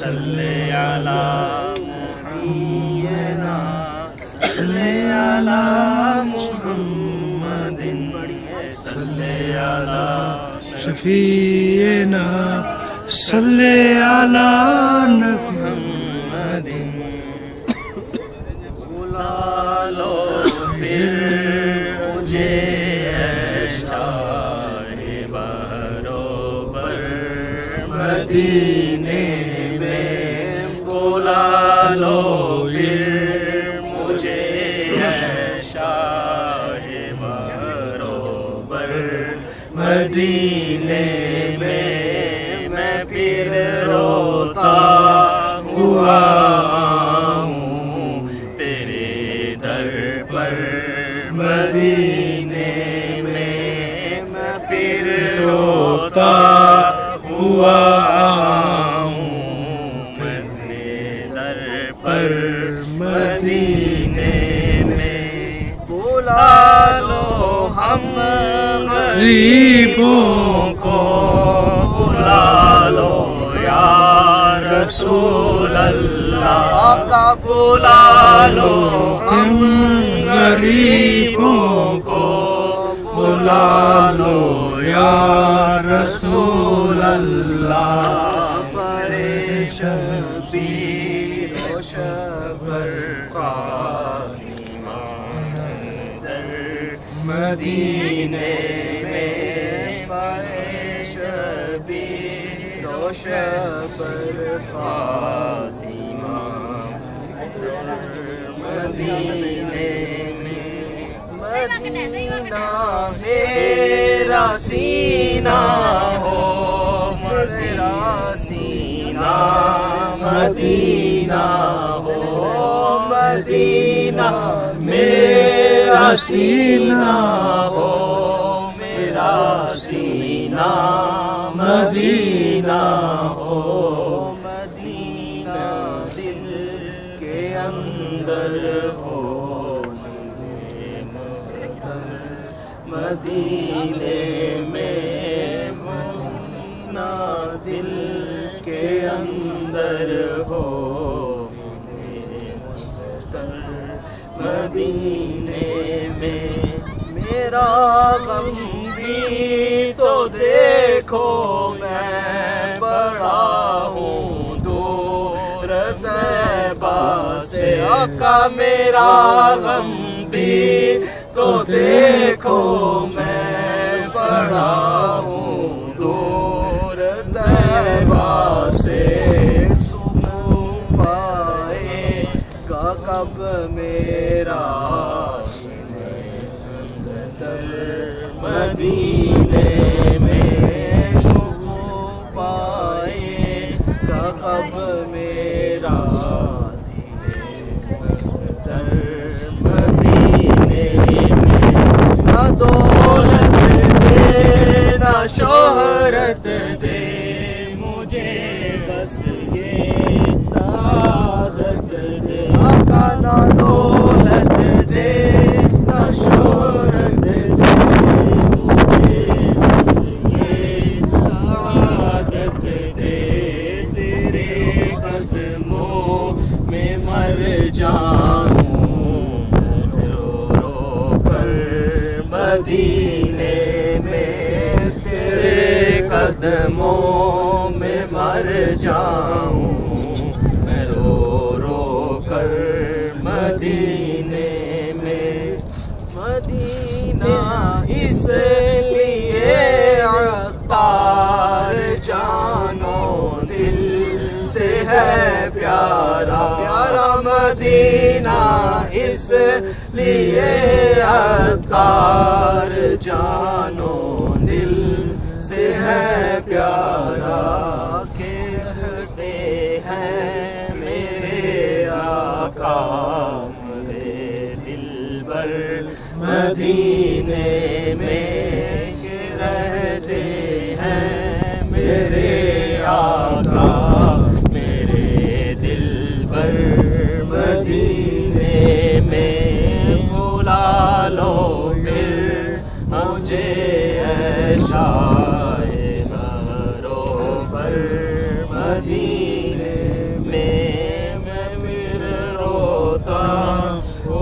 صلی علی محمدنا صلی علی محمد صلی علی شفیعنا صلی علی محمد بلا لو پھر مجھے اے شاہ بروبر مدینے میں بلا لو پھر مجھے اے شاہ بروبر مدینے میں میں پھر روتا ہوا مدینے میں میں پھر روتا ہوا اپنے در پر مدینے میں بلا لو ہم غریبوں کو بلا لو یا رسول اللہ آقا بلا لو ہم غریبوں کو بلا لو یا رسول اللہ بڑے شبیر و شبر فاطمہ در مدینے میں بڑے شبیر و شبر فاطمہ مدینے مدینہ میرا سینہ ہو میرا سینہ مدینہ ہو مدینہ میرا سینہ ہو میرا سینہ مدینہ ہو مدینہ دل کے اندر ہو مدینے میں مدینہ دل کے اندر ہو مدینے میں میرا غم بھی تو دیکھو میں بڑا ہوں دور طیبہ سے آقا میرا غم بھی تو دیکھو میں بڑا ہوں دور طیبہ سے سکون پائے گا کب میرا مدینے میں سکون پائے گا کب میرا نہ دولت دے نہ شہرت دے مجھے بس یہ سعادت دے آقا نہ دولت دے نہ شہرت دے مجھے بس یہ سعادت دے تیرے قدموں میں مر جاؤں مدینے میں تیرے قدموں میں مر جاؤں میں رو رو کر مدینے میں مدینہ اس لیے عطار جانو دل سے ہے پیارا پیارا مدینہ اس لیے عطار جانو دل سے ہے پیارا کہ رہتے ہیں میرے آقا میرے دل بر مدینے میں کہ رہتے ہیں میرے آقا میرے دل بر مدینے میں بلا لو پھر مجھے اے شاہ بروبر مدینے